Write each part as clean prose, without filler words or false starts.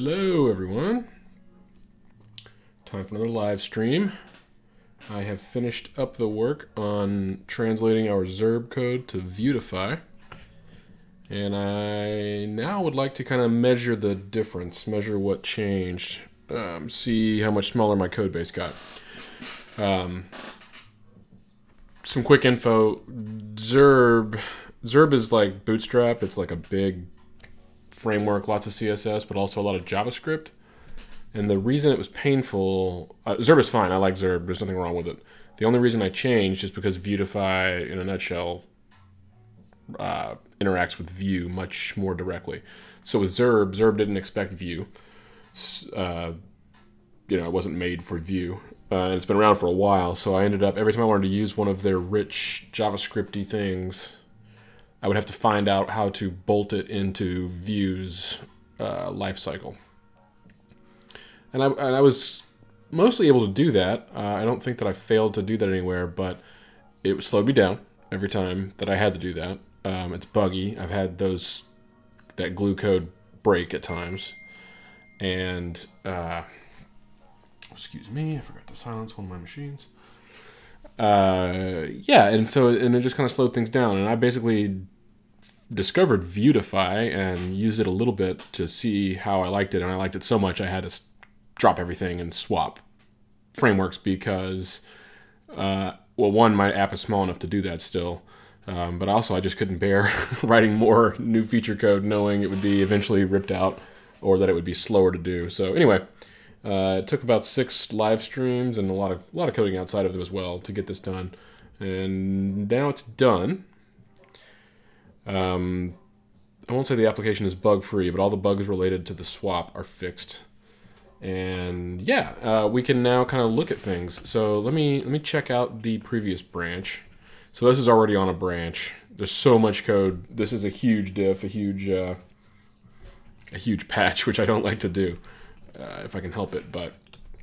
Hello everyone. Time for another live stream. I have finished up the work on translating our Zurb code to Vuetify. And I now would like to kind of measure the difference, measure what changed, see how much smaller my code base got. Some quick info. Zurb is like Bootstrap. It's like a big framework, lots of CSS, but also a lot of JavaScript. And the reason it was painful, Zurb is fine. I like Zurb. There's nothing wrong with it. The only reason I changed is because Vuetify, in a nutshell, interacts with Vue much more directly. So with Zurb didn't expect Vue. It wasn't made for Vue. And it's been around for a while, so I ended up, every time I wanted to use one of their rich JavaScript-y things, I would have to find out how to bolt it into Vue's lifecycle. And I was mostly able to do that. I don't think that I failed to do that anywhere, but it slowed me down every time that I had to do that. It's buggy. I've had that glue code break at times. And, excuse me, I forgot to silence one of my machines. Yeah, and it just kind of slowed things down. And I basically discovered Vuetify and used it a little bit to see how I liked it. And I liked it so much I had to drop everything and swap frameworks because, well, one, my app is small enough to do that still. But also I just couldn't bear writing more new feature code knowing it would be eventually ripped out or that it would be slower to do. So anyway, it took about 6 live streams and a lot of coding outside of them as well to get this done. And now it's done. I won't say the application is bug-free, but all the bugs related to the swap are fixed. And yeah, we can now kind of look at things. So let me check out the previous branch. So this is already on a branch. There's so much code. This is a huge diff, a huge patch, which I don't like to do if I can help it, but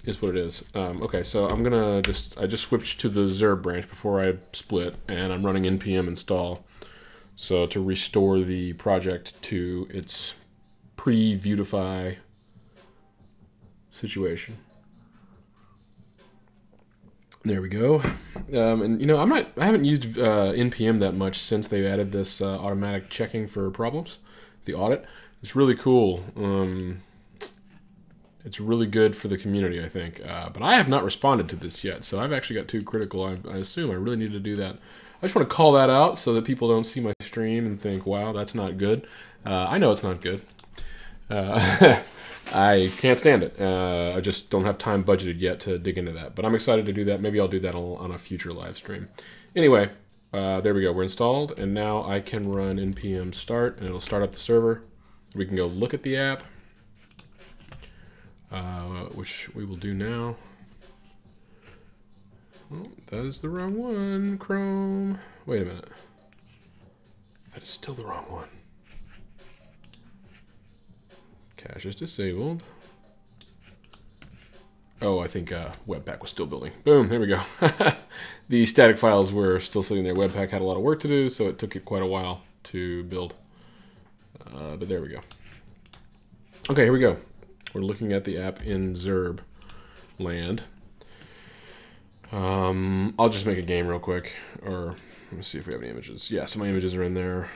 is what it is. Okay, so I just switched to the Zurb branch before I split, and I'm running npm install. So to restore the project to its pre-Vuetify situation. There we go. And I haven't used npm that much since they added this automatic checking for problems, the audit. It's really cool. It's really good for the community, I think. But I have not responded to this yet, so I've actually got 2 critical. I assume I really need to do that. I just want to call that out so that people don't see my stream and think, wow, that's not good. I know it's not good. I can't stand it. I just don't have time budgeted yet to dig into that. But I'm excited to do that. Maybe I'll do that on a future live stream. Anyway, there we go. We're installed. And now I can run npm start, and it'll start up the server. We can go look at the app, which we will do now. Oh, that is the wrong one, Chrome. Wait a minute. That is still the wrong one. Cache is disabled. Oh, I think Webpack was still building. Boom, there we go. The static files were still sitting there. Webpack had a lot of work to do, so it took it quite a while to build. But there we go. Okay, here we go. We're looking at the app in Zurb land. I'll just make a game real quick, or let me see if we have any images. Yeah, so my images are in there.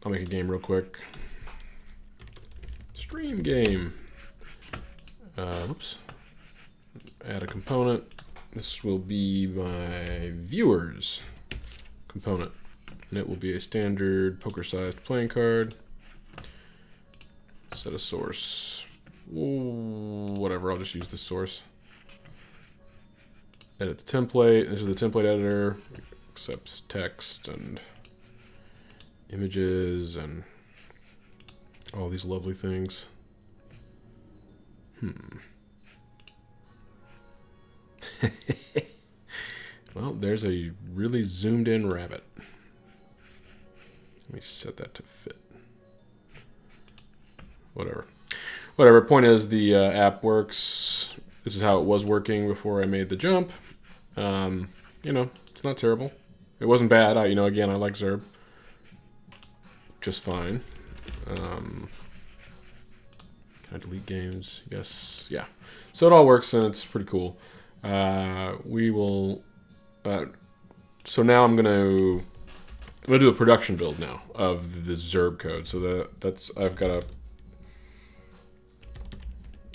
I'll make a game real quick. Stream game. Oops. Add a component. This will be my viewers component, and it will be a standard poker-sized playing card. Set a source. Whatever. I'll just use this source. Edit the template. This is the template editor. Accepts text and images and all these lovely things. Well, there's a really zoomed in rabbit. Let me set that to fit. Whatever. Point is, the app works. This is how it was working before I made the jump. It's not terrible. It wasn't bad. Again, I like Zurb just fine. Can I delete games? Yes. Yeah. So it all works, and it's pretty cool. We will... so now I'm gonna do a production build now of the Zurb code. So that's I've got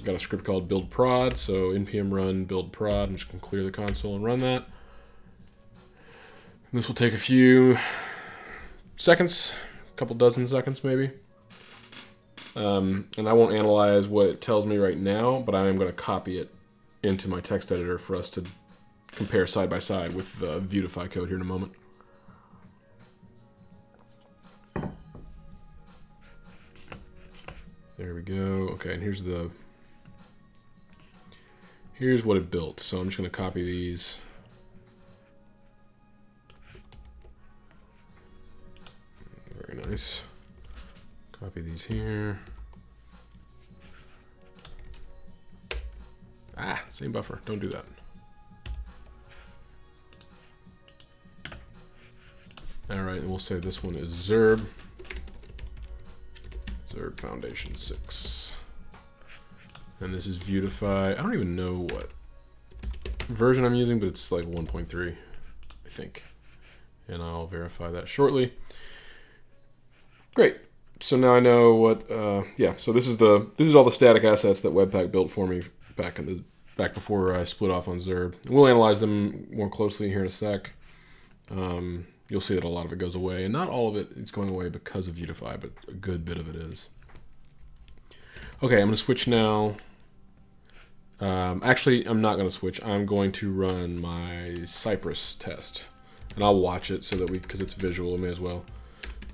a script called build prod. So npm run build prod. I'm just gonna clear the console and run that. And this will take a few seconds, a couple dozen seconds maybe. And I won't analyze what it tells me right now, but I am going to copy it into my text editor for us to compare side by side with the Vuetify code here in a moment. There we go. Okay, and here's what it built. So I'm just going to copy these. Very nice. Copy these here. Ah, same buffer. Don't do that. All right, and we'll say this one is Zurb. Zurb Foundation 6. And this is Vuetify. I don't even know what version I'm using, but it's like 1.3, I think. And I'll verify that shortly. Great. So now I know what. Yeah. So this is all the static assets that Webpack built for me back before I split off on Zurb. We'll analyze them more closely here in a sec. You'll see that a lot of it goes away, and not all of it is going away because of Vuetify, but a good bit of it is. Okay, I'm going to switch now. Actually, I'm not going to switch. I'm going to run my Cypress test, and I'll watch it so that because it's visual, I may as well.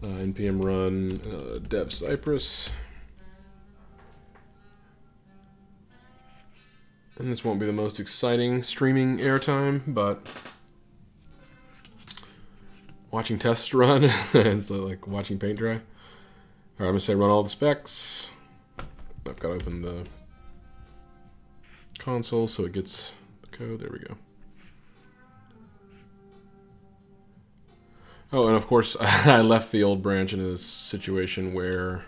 npm run dev Cypress. And this won't be the most exciting streaming airtime, but watching tests run, it's like watching paint dry. All right, I'm gonna say run all the specs. I've got to open the console so it gets the code. There we go. Oh, and of course, I left the old branch in a situation where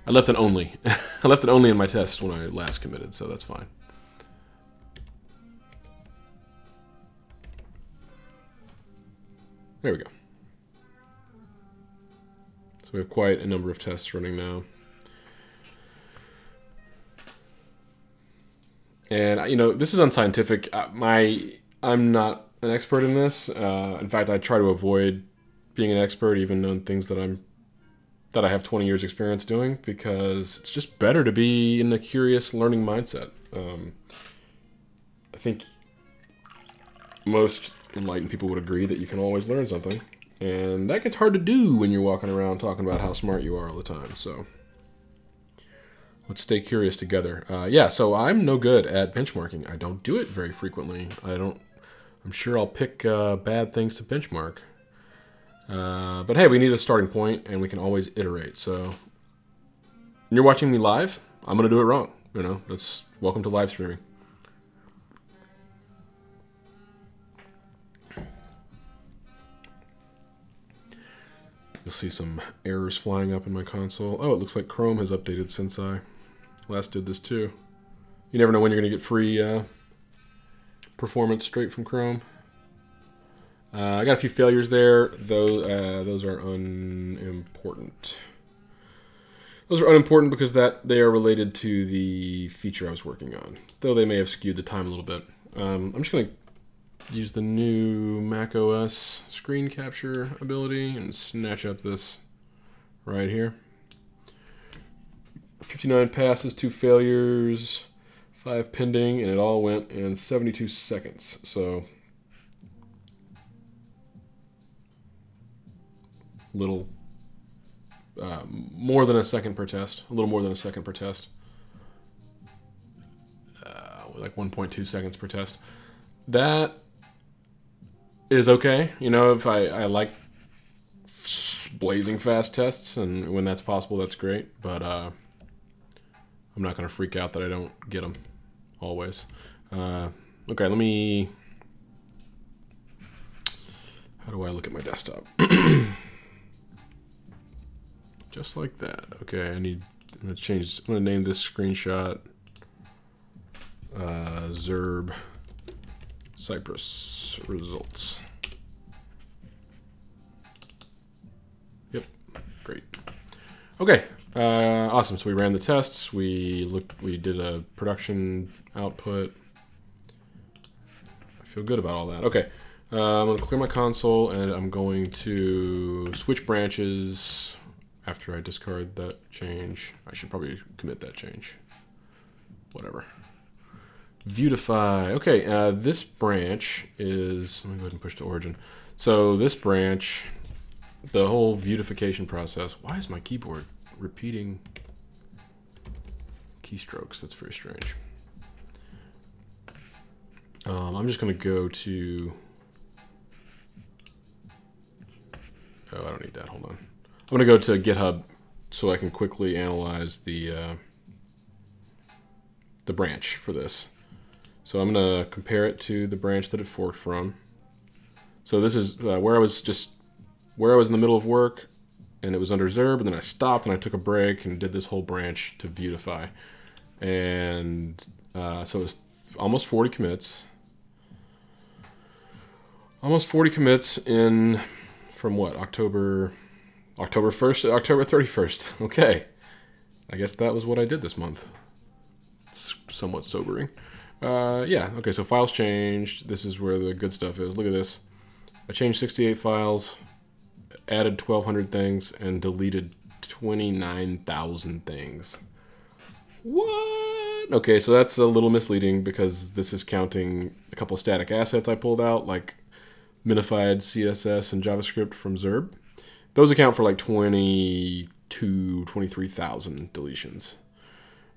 I left it only. I left it only in my test when I last committed, so that's fine. There we go. So we have quite a number of tests running now. And, you know, this is unscientific. I'm not an expert in this. In fact, I try to avoid being an expert even on things that I have 20 years experience doing, because it's just better to be in a curious learning mindset. I think most enlightened people would agree that you can always learn something, and that gets hard to do when you're walking around talking about how smart you are all the time. So let's stay curious together. Yeah, so I'm no good at benchmarking. I don't do it very frequently. I'm sure I'll pick bad things to benchmark. But hey, we need a starting point, and we can always iterate. So when you're watching me live, I'm going to do it wrong. You know, that's welcome to live streaming. You'll see some errors flying up in my console. Oh, it looks like Chrome has updated since I last did this too. You never know when you're going to get free performance straight from Chrome. I got a few failures there, though. Those are unimportant. Those are unimportant because they are related to the feature I was working on, though they may have skewed the time a little bit. I'm just going to use the new macOS screen capture ability and snatch up this right here. 59 passes, 2 failures, 5 pending, and it all went in 72 seconds. So little more than a second per test, a little more than a second per test, like 1.2 seconds per test. That is okay. You know, if I like blazing fast tests, and when that's possible, that's great. But I'm not going to freak out that I don't get them always. Okay, let me. How do I look at my desktop? Just like that. Okay, I'm gonna name this screenshot Zurb Cypress results. Yep, great. Okay, awesome. So we ran the tests. We did a production output. I feel good about all that. Okay, I'm gonna clear my console and I'm going to switch branches after I discard that change. I should probably commit that change. Whatever. Vuetify. Okay, this branch is, let me go ahead and push to origin. So this branch, the whole Vuetification process, why is my keyboard repeating keystrokes? That's very strange. I'm just gonna go to, oh, I don't need that, hold on. I'm gonna go to GitHub so I can quickly analyze the branch for this. So I'm gonna compare it to the branch that it forked from. So this is where I was in the middle of work, and it was under Zurb, and then I stopped and I took a break and did this whole branch to Vuetify. And so it was almost 40 commits. Almost 40 commits in, from what, October 1st to October 31st. Okay. I guess that was what I did this month. It's somewhat sobering. Yeah, okay, so files changed. This is where the good stuff is. Look at this. I changed 68 files, added 1,200 things, and deleted 29,000 things. What? Okay, so that's a little misleading because this is counting a couple of static assets I pulled out, like minified CSS and JavaScript from Zurb. Those account for like 23,000 deletions,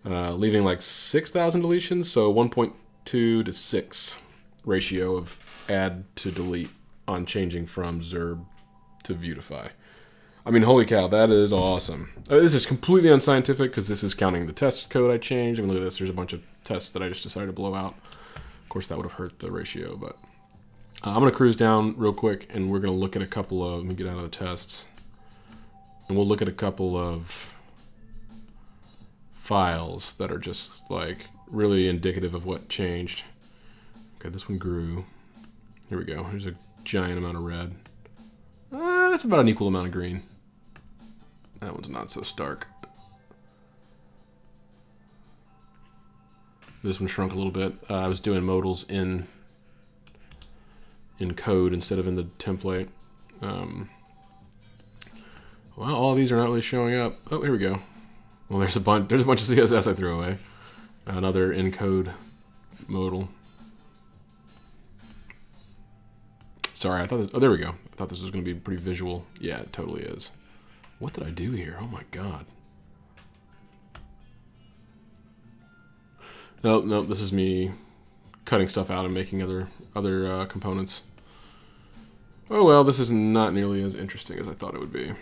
leaving like 6,000 deletions, so 1.2 to 6 ratio of add to delete on changing from Zurb to Vuetify. I mean, holy cow, that is awesome. This is completely unscientific because this is counting the test code I changed. I mean, look at this. There's a bunch of tests that I just decided to blow out. Of course, that would have hurt the ratio, but I'm going to cruise down real quick, and we're going to look at a couple of, let me get out of the tests, and we'll look at a couple of files that are just like really indicative of what changed. Okay, this one grew. Here we go. Here's a giant amount of red. That's about an equal amount of green. That one's not so stark. This one shrunk a little bit. I was doing modals in code instead of in the template. Well, all of these are not really showing up. Oh, here we go. Well, there's a bunch of CSS I threw away. Another encode modal. Sorry, I thought this, oh, there we go. I thought this was going to be pretty visual. Yeah, it totally is. What did I do here? Oh my god. Nope, nope, this is me cutting stuff out and making other components. Oh well, this is not nearly as interesting as I thought it would be.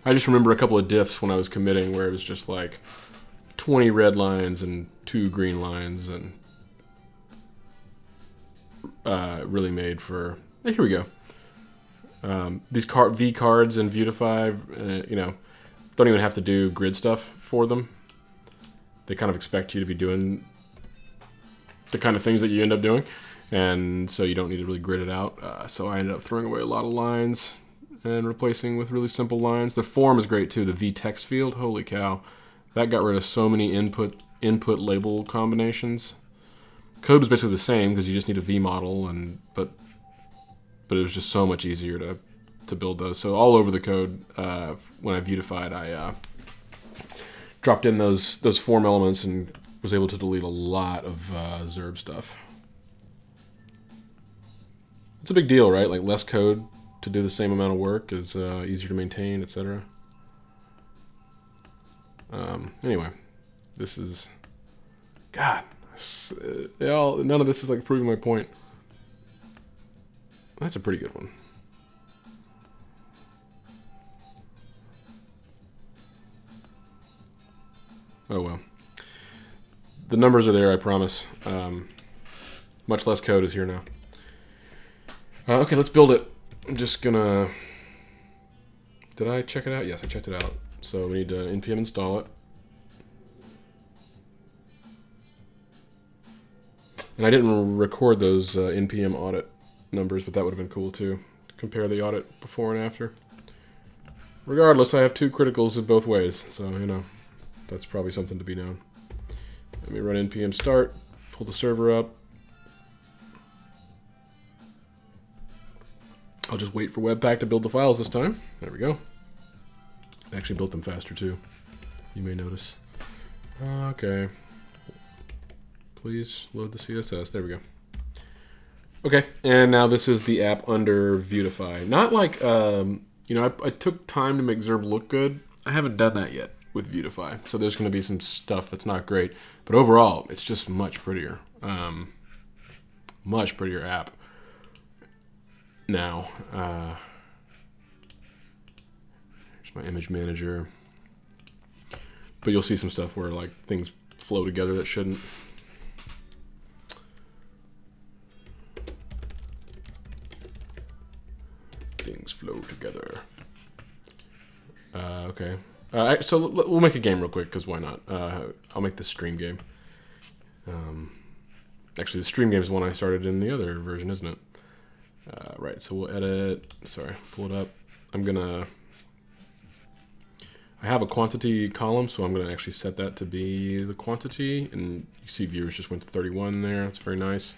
I just remember a couple of diffs when I was committing where it was just like 20 red lines and 2 green lines, and really made for, here we go. These V cards in Vuetify, you know, don't even have to do grid stuff for them. They kind of expect you to be doing the kind of things that you end up doing, and so you don't need to really grid it out. So I ended up throwing away a lot of lines and replacing with really simple lines. The form is great too, the V text field, holy cow. That got rid of so many input label combinations. Code was basically the same because you just need a V model, and but it was just so much easier to build those. So all over the code, when I Vuetified, I dropped in those form elements and was able to delete a lot of Zurb stuff. It's a big deal, right? Like less code to do the same amount of work is easier to maintain, etc. Anyway, this is, God, none of this is like proving my point. That's a pretty good one. Oh well. The numbers are there, I promise. Much less code is here now. Okay, let's build it. I'm just gonna Did I check it out? Yes, I checked it out. So we need to npm install it. And I didn't record those npm audit numbers, but that would have been cool too. Compare the audit before and after. Regardless, I have 2 criticals in both ways, so you know, that's probably something to be known. Let me run npm start, pull the server up. I'll just wait for Webpack to build the files this time. There we go. I actually built them faster too, you may notice. Okay. Please load the CSS. There we go. Okay, and now this is the app under Vuetify. Not like, you know, I took time to make Zurb look good. I haven't done that yet with Vuetify, so there's going to be some stuff that's not great. But overall, it's just much prettier. Much prettier app now. Here's my image manager. But you'll see some stuff where like things flow together that shouldn't. Things flow together. Okay. So we'll make a game real quick, because why not? I'll make this stream game. Actually, the stream game is one I started in the other version, isn't it? Right, so we'll edit. Sorry, pull it up. I have a quantity column, so I'm going to actually set that to be the quantity. And you see viewers just went to 31 there. That's very nice.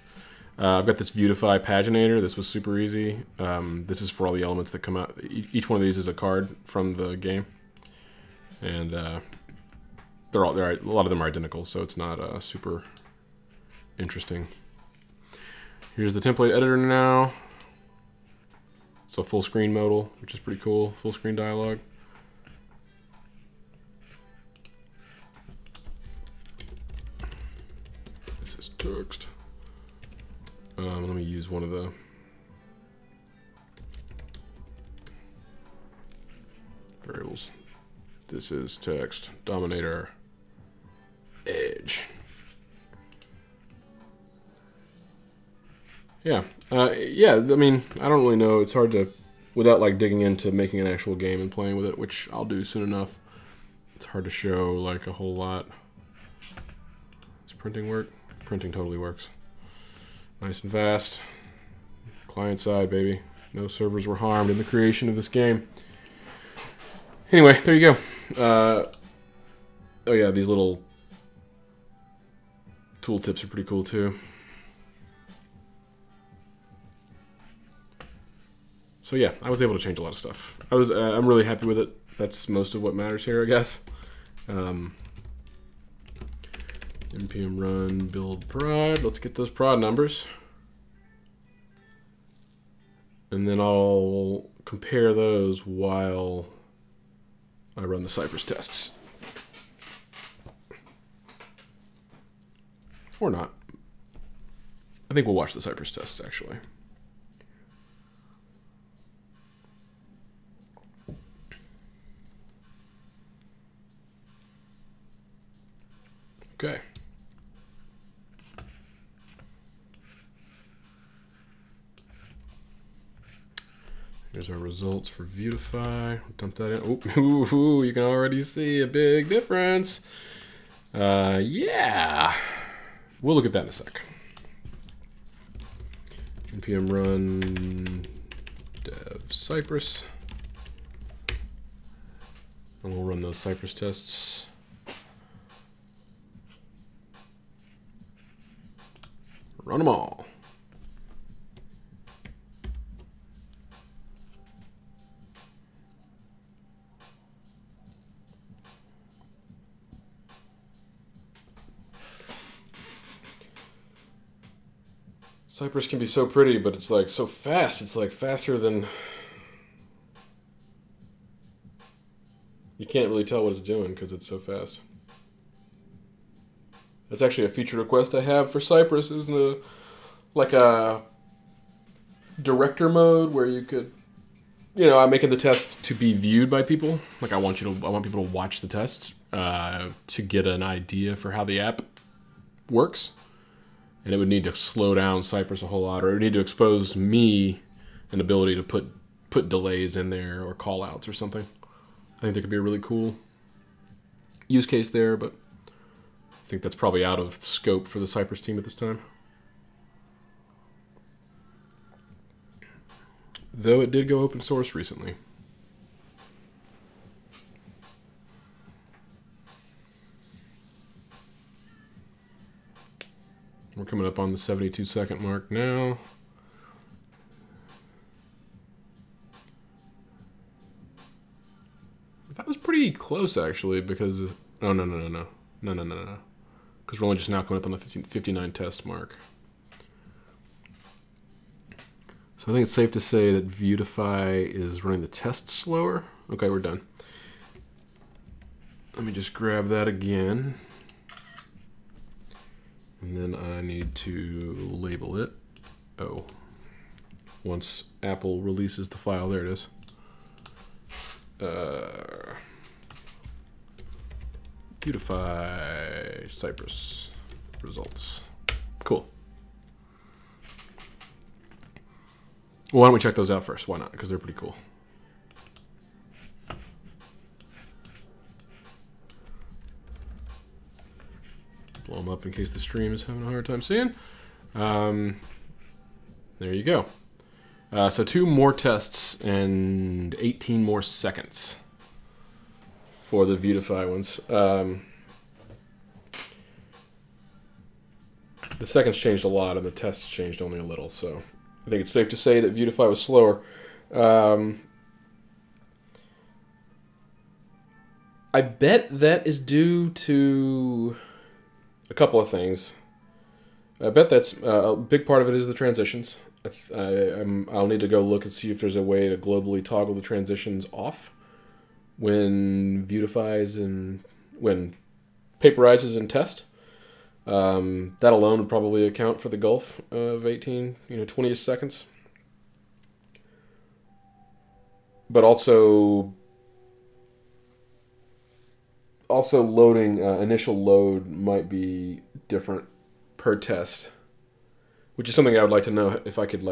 I've got this Vuetify paginator. This was super easy. This is for all the elements that come out. Each one of these is a card from the game, and a lot of them are identical, so it's not super interesting. Here's the template editor now. It's a full screen modal, which is pretty cool. Full screen dialog. This is text. Let me use one of the variables. This is text, dominator, edge. Yeah, yeah, I mean, I don't really know. It's hard to, without like digging into making an actual game and playing with it, which I'll do soon enough. It's hard to show like a whole lot. Does printing work? Printing totally works. Nice and fast. Client side, baby. No servers were harmed in the creation of this game. Anyway, there you go. Oh yeah, these little tooltips are pretty cool too. So yeah, I was able to change a lot of stuff. I'm really happy with it. That's most of what matters here, I guess. npm run build prod. Let's get those prod numbers. And then I'll compare those while I run the Cypress tests. Or not. I think we'll watch the Cypress tests, actually. Okay. Here's our results for Vuetify. Dump that in. Ooh, you can already see a big difference. Yeah. We'll look at that in a sec. npm run dev Cypress. And we'll run those Cypress tests. Run them all. Cypress can be so pretty, but it's like so fast. It's like faster than... You can't really tell what it's doing because it's so fast. That's actually a feature request I have for Cypress, is like a director mode where you could, you know, I'm making the test to be viewed by people. Like I want people to watch the test to get an idea for how the app works. And it would need to slow down Cypress a whole lot, or it would need to expose me an ability to put put delays in there or call outs or something. I think there could be a really cool use case there, but I think that's probably out of scope for the Cypress team at this time. Though it did go open source recently. We're coming up on the 72-second mark now. That was pretty close, actually, because... Oh, no. Because we're only just now coming up on the 59 test mark. So I think it's safe to say that Vuetify is running the tests slower. Okay, we're done. Let me just grab that again. And then I need to label it. Oh. Once Apple releases the file, there it is. Vuetify Cypress results. Cool. Well, why don't we check those out first? Why not? Because they're pretty cool. Blow them up in case the stream is having a hard time seeing. There you go. So 2 more tests and 18 more seconds for the Vuetify ones. The seconds changed a lot and the tests changed only a little, so I think it's safe to say that Vuetify was slower. I bet that is due to a couple of things. I bet that's a big part of it is the transitions. I'll need to go look and see if there's a way to globally toggle the transitions off when Vuetify and when Paperize is in test. That alone would probably account for the gulf of 18, 20 seconds. But also loading, initial load might be different per test, which is something I would like to know if I could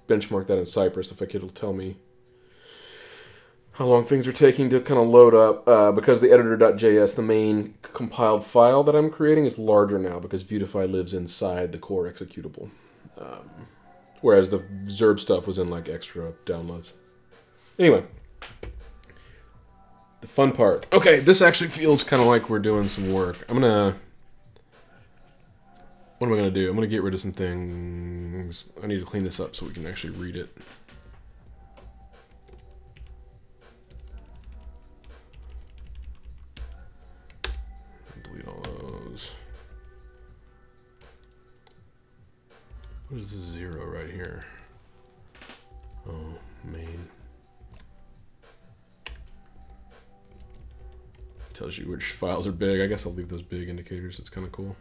benchmark that in Cypress, if it'll tell me how long things are taking to kind of load up, because the editor.js, the main compiled file that I'm creating, is larger now because Vuetify lives inside the core executable, whereas the Zurb stuff was in extra downloads. Anyway, the fun part. Okay, this actually feels kind of like we're doing some work. What am I going to do? I'm going to get rid of some things. I need to clean this up so we can actually read it. Delete all those. What is this 0 right here? Oh, main. Tells you which files are big. I guess I'll leave those big indicators. It's kind of cool.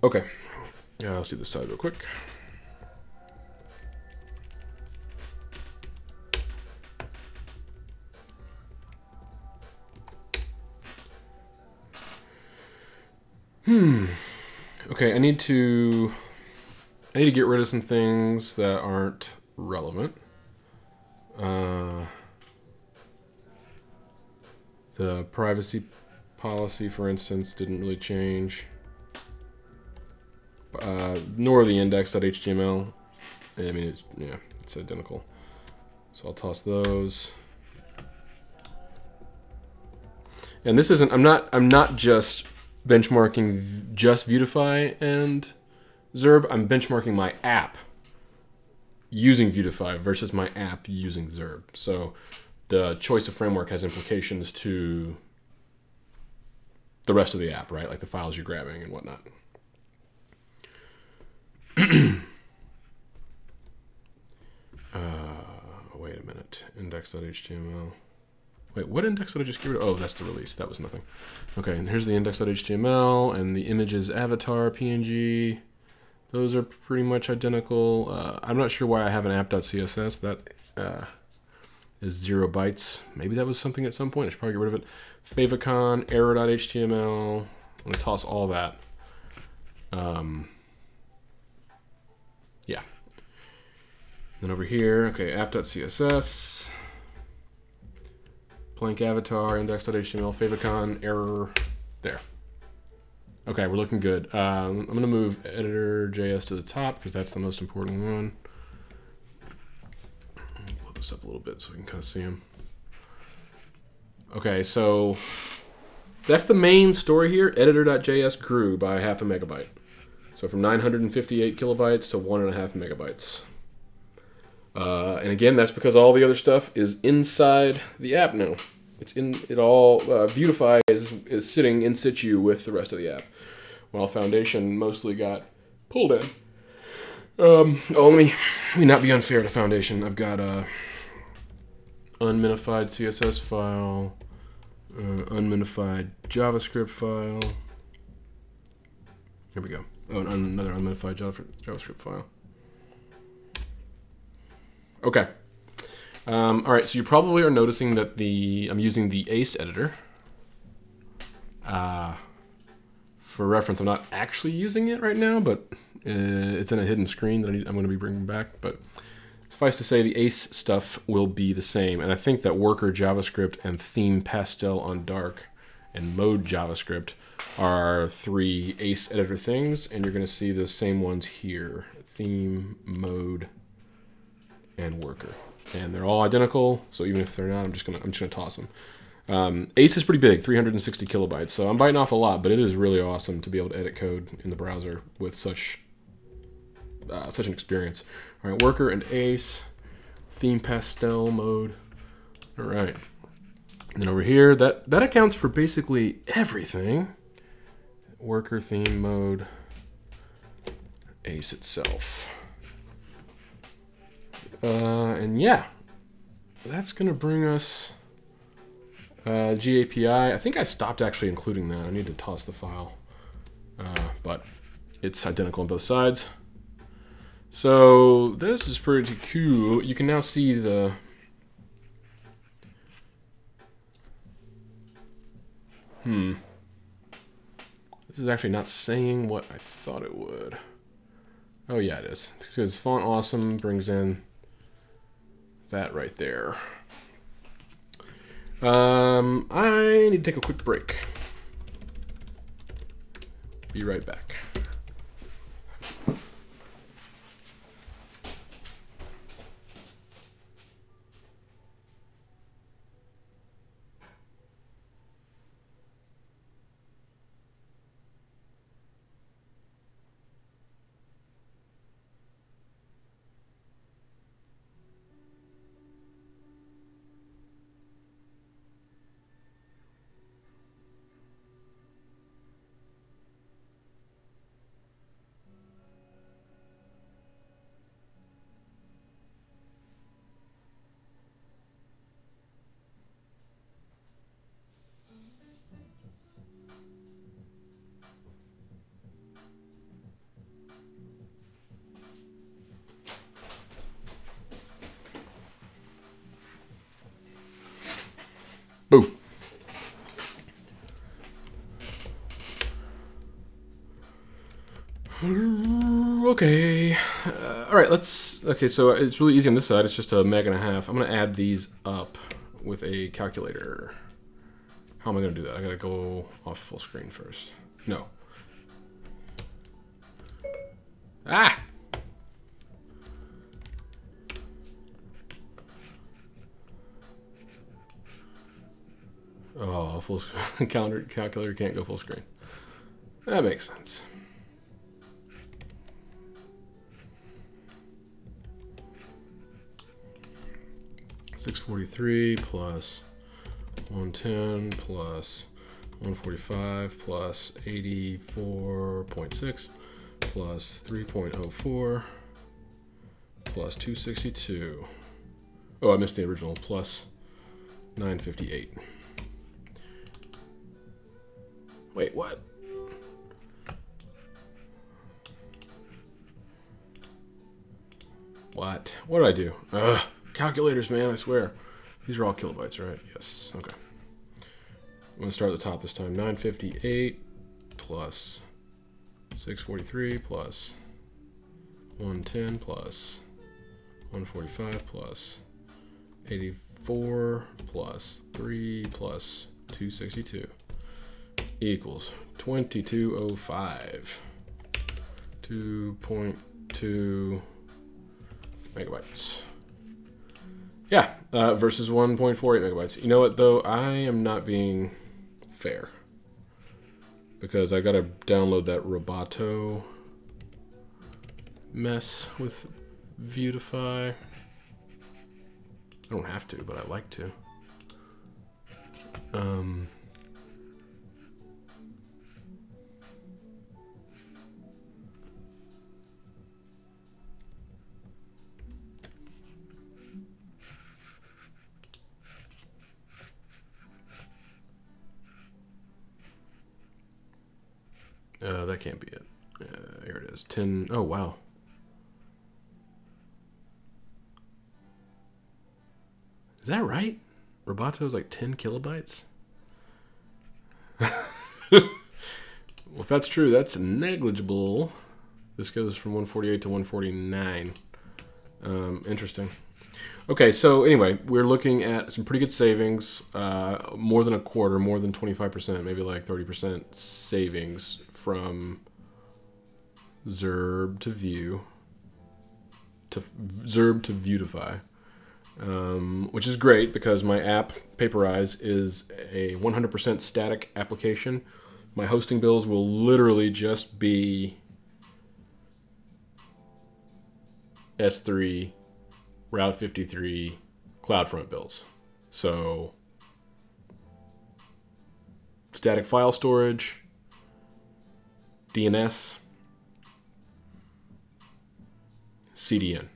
Okay. Yeah, let's do this side real quick. Okay, I need to get rid of some things that aren't relevant. The privacy policy, for instance, didn't really change. Nor the index.html. I mean, it's identical. So I'll toss those. And this isn't. I'm not just benchmarking just Vuetify and Zurb. I'm benchmarking my app using Vuetify versus my app using Zurb. So the choice of framework has implications to the rest of the app, right? Like the files you're grabbing and whatnot. Wait a minute. Index.html. Wait, what index did I just get rid of? Oh, that's the release. That was nothing. Okay, and here's the index.html and the images avatar PNG. Those are pretty much identical. I'm not sure why I have an app.css. That is 0 bytes. Maybe that was something at some point. I should probably get rid of it. Favicon, error.html. I'm going to toss all that. Yeah. Then over here, okay, app.css, blank avatar, index.html, favicon, error, there. Okay, we're looking good. I'm going to move editor.js to the top because that's the most important one. Pull this up a little bit so we can kind of see them. Okay, so that's the main story here. Editor.js grew by 0.5 MB. So from 958 kilobytes to 1.5 megabytes. And again, that's because all the other stuff is inside the app now. It's in it all. Vuetify is sitting in situ with the rest of the app, while Foundation mostly got pulled in. Let me not be unfair to Foundation. I've got a unminified CSS file, unminified JavaScript file. Here we go. Oh, another unminified JavaScript file. Okay. All right, so you probably are noticing that I'm using the Ace editor. For reference, I'm not actually using it right now, but it's in a hidden screen that I'm going to be bringing back. But suffice to say, the Ace stuff will be the same. And I think that worker JavaScript and theme pastel on dark and mode JavaScript are 3 Ace editor things. And you're going to see the same ones here: theme, mode, and worker. And they're all identical, so even if they're not, I'm just gonna toss them. Ace is pretty big, 360 kilobytes, so I'm biting off a lot, but it is really awesome to be able to edit code in the browser with such an experience. All right, worker and Ace, theme pastel mode. All right, and then over here, that accounts for basically everything. Worker, theme, mode, Ace itself. And yeah, that's going to bring us GAPI. I think I stopped actually including that. I need to toss the file, but it's identical on both sides. So this is pretty cool. You can now see the this is actually not saying what I thought it would. Oh yeah, it is, because font awesome brings in that right there. I need to take a quick break. Be right back. Boo. Okay. All right, okay, so it's really easy on this side. It's just 1.5 MB. I'm going to add these up with a calculator. How am I going to do that? I got to go off full screen first. No. Ah! Oh, full calculator can't go full screen. That makes sense. $643 plus 110 plus 145 plus 84.6 plus 3.04 plus 262. Oh, I missed the original. Plus 958. Wait, what? What? What did I do? Ugh, calculators, man, I swear. These are all kilobytes, right? Yes, okay. I'm gonna start at the top this time. 958 plus 643 plus 110 plus 145 plus 84 plus 3 plus 262 equals 2205. 2.2 megabytes. Yeah, versus 1.48 megabytes. You know what, though? I am not being fair. Because I got to download that Roboto mess with Vuetify. I don't have to, but I like to. That can't be it. Here it is. 10. Oh, wow. Is that right? Roboto's like 10 kilobytes? Well, if that's true, that's negligible. This goes from 148 to 149. Interesting. Okay, so anyway, we're looking at some pretty good savings, more than a quarter, more than 25%, maybe like 30% savings from Zurb to Vuetify, which is great because my app, Paperize, is a 100% static application. My hosting bills will literally just be S3, Route 53, CloudFront bills. So static file storage, DNS, CDN.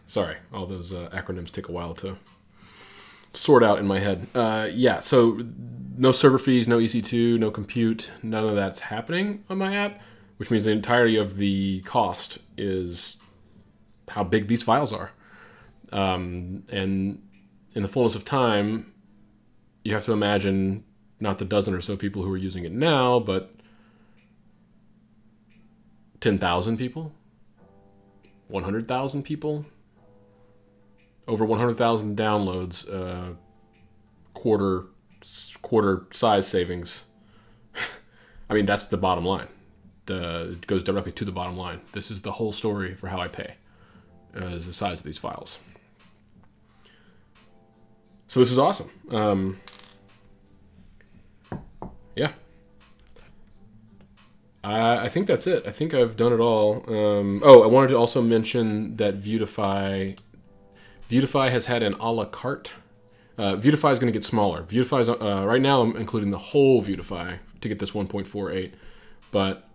Sorry, all those acronyms take a while to sort out in my head. Yeah, so no server fees, no EC2, no compute, none of that's happening on my app, which means the entirety of the cost is how big these files are. And in the fullness of time, you have to imagine not the dozen or so people who are using it now, but 10,000 people, 100,000 people, over 100,000 downloads, quarter size savings. I mean, that's the bottom line. It goes directly to the bottom line. This is the whole story for how I pay. Is the size of these files. So this is awesome. Yeah. I think that's it. I think I've done it all. Oh, I wanted to also mention that Vuetify has had an a la carte. Vuetify is going to get smaller. Vuetify's right now I'm including the whole Vuetify to get this 1.48. But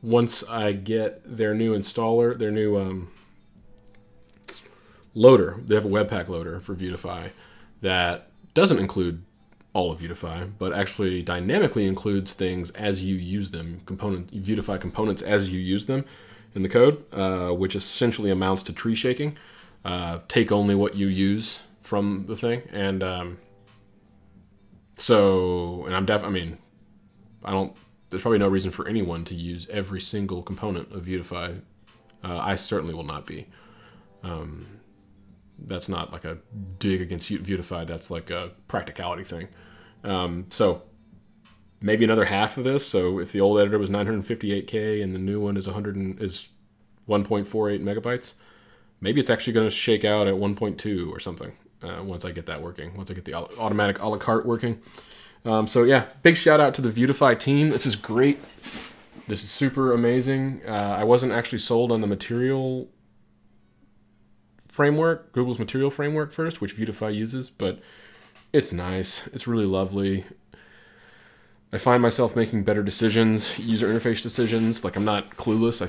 once I get their new installer, their new loader, they have a Webpack loader for Vuetify that doesn't include all of Vuetify, but actually dynamically includes things as you use them, Vuetify components as you use them in the code, which essentially amounts to tree shaking. Take only what you use from the thing, and there's probably no reason for anyone to use every single component of Vuetify. I certainly will not be. That's not like a dig against Vuetify. That's like a practicality thing. So maybe another half of this. So if the old editor was 958K and the new one is 1.48 megabytes, maybe it's actually going to shake out at 1.2 or something once I get that working. Once I get the automatic a la carte working. So yeah, big shout out to the Vuetify team. This is great. This is super amazing. I wasn't actually sold on the material framework, Google's material framework first, which Vuetify uses, but it's nice. It's really lovely. I find myself making better decisions, user interface decisions. Like, I'm not clueless.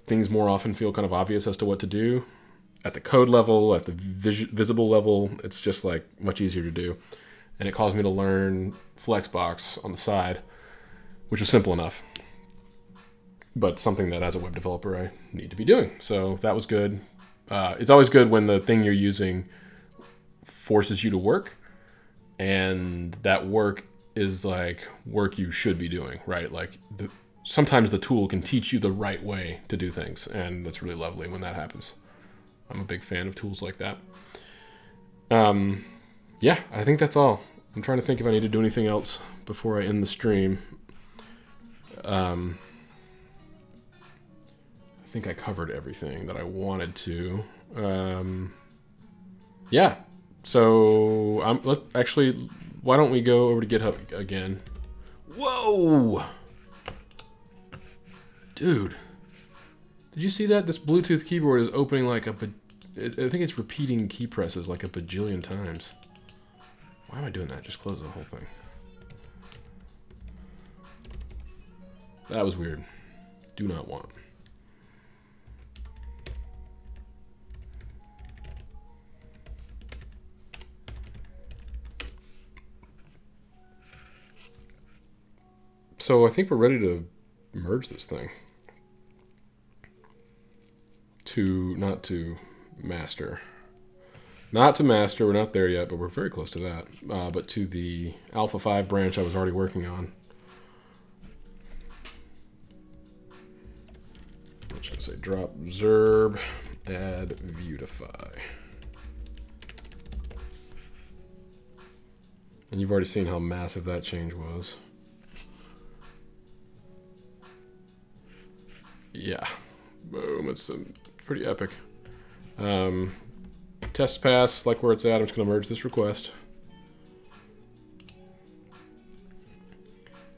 Things more often feel kind of obvious as to what to do. At the code level, at the visible level, it's just like much easier to do. And it caused me to learn Flexbox on the side, which was simple enough, but something that as a web developer I need to be doing. So that was good. It's always good when the thing you're using forces you to work, and that work is like work you should be doing, right? Like sometimes the tool can teach you the right way to do things, and that's really lovely when that happens. I'm a big fan of tools like that. Yeah, I think that's all. I'm trying to think if I need to do anything else before I end the stream. I think I covered everything that I wanted to. Yeah. So actually, why don't we go over to GitHub again? Whoa! Dude. Did you see that? This Bluetooth keyboard is opening like I think it's repeating key presses like a bajillion times. Why am I doing that? Just close the whole thing. That was weird. Do not want. So I think we're ready to merge this thing. Not to master. Not to master, we're not there yet, but we're very close to that. But to the Alpha 5 branch I was already working on. I'm just going to say drop Zurb, add Vuetify. And you've already seen how massive that change was. Yeah. Boom, it's pretty epic. Test pass, like where it's at. I'm just going to merge this request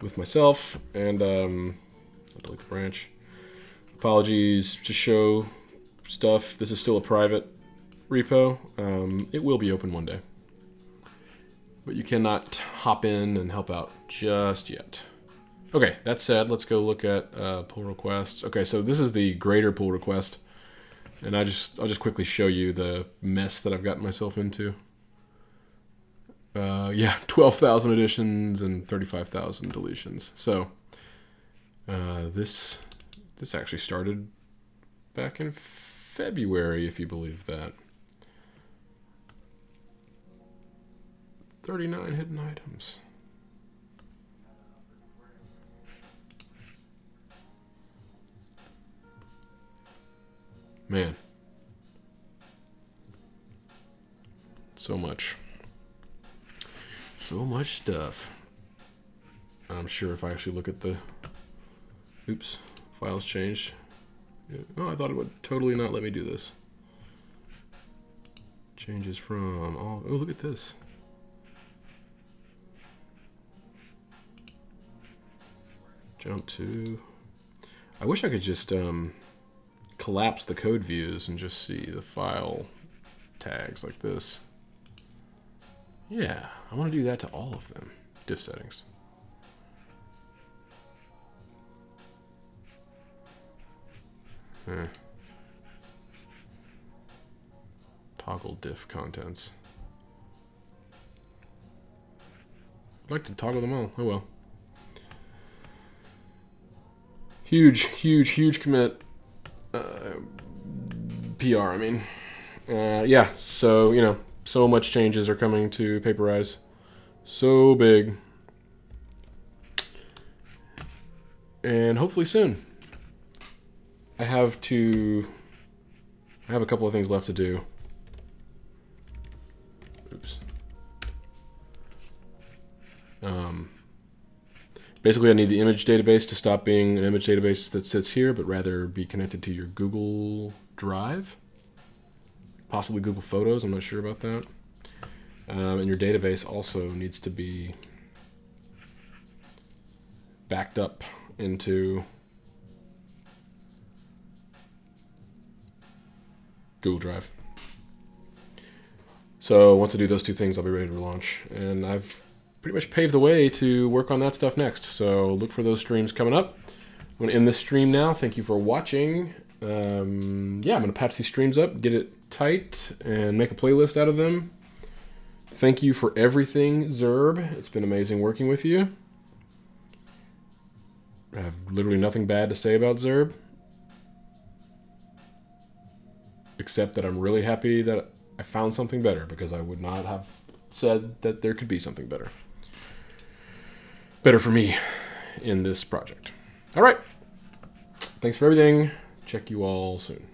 with myself, and I'll delete the branch. Apologies to show stuff. This is still a private repo. It will be open one day, but you cannot hop in and help out just yet. Okay, that said, let's go look at pull requests. Okay, so this is the greater pull request, and I'll just quickly show you the mess that I've gotten myself into. Yeah, 12,000 additions and 35,000 deletions. So this actually started back in February, if you believe that. 39 hidden items. Man. So much. So much stuff. I'm sure if I actually look at the... Oops. Files changed. Oh, I thought it would totally not let me do this. Changes from all... Oh, look at this. Jump to... I wish I could just collapse the code views and just see the file tags like this. Yeah, I want to do that to all of them. Diff settings. Toggle diff contents. I'd like to toggle them all. Oh well. Huge, huge, huge commit. PR, I mean. Yeah, so, you know, so much changes are coming to Paperize. So big. And hopefully soon. I have a couple of things left to do. Oops. Basically, I need the image database to stop being an image database that sits here, but rather be connected to your Google Drive. Possibly Google Photos, I'm not sure about that. And your database also needs to be backed up into Google Drive. So once I do those two things, I'll be ready to launch. And I've pretty much paved the way to work on that stuff next. So look for those streams coming up. I'm going to end this stream now. Thank you for watching. Yeah, I'm going to patch these streams up, get it tight, and make a playlist out of them. Thank you for everything, Zurb. It's been amazing working with you. I have literally nothing bad to say about Zurb, except that I'm really happy that I found something better, because I would not have said that there could be something better. Better for me in this project. All right. Thanks for everything. Check you all soon.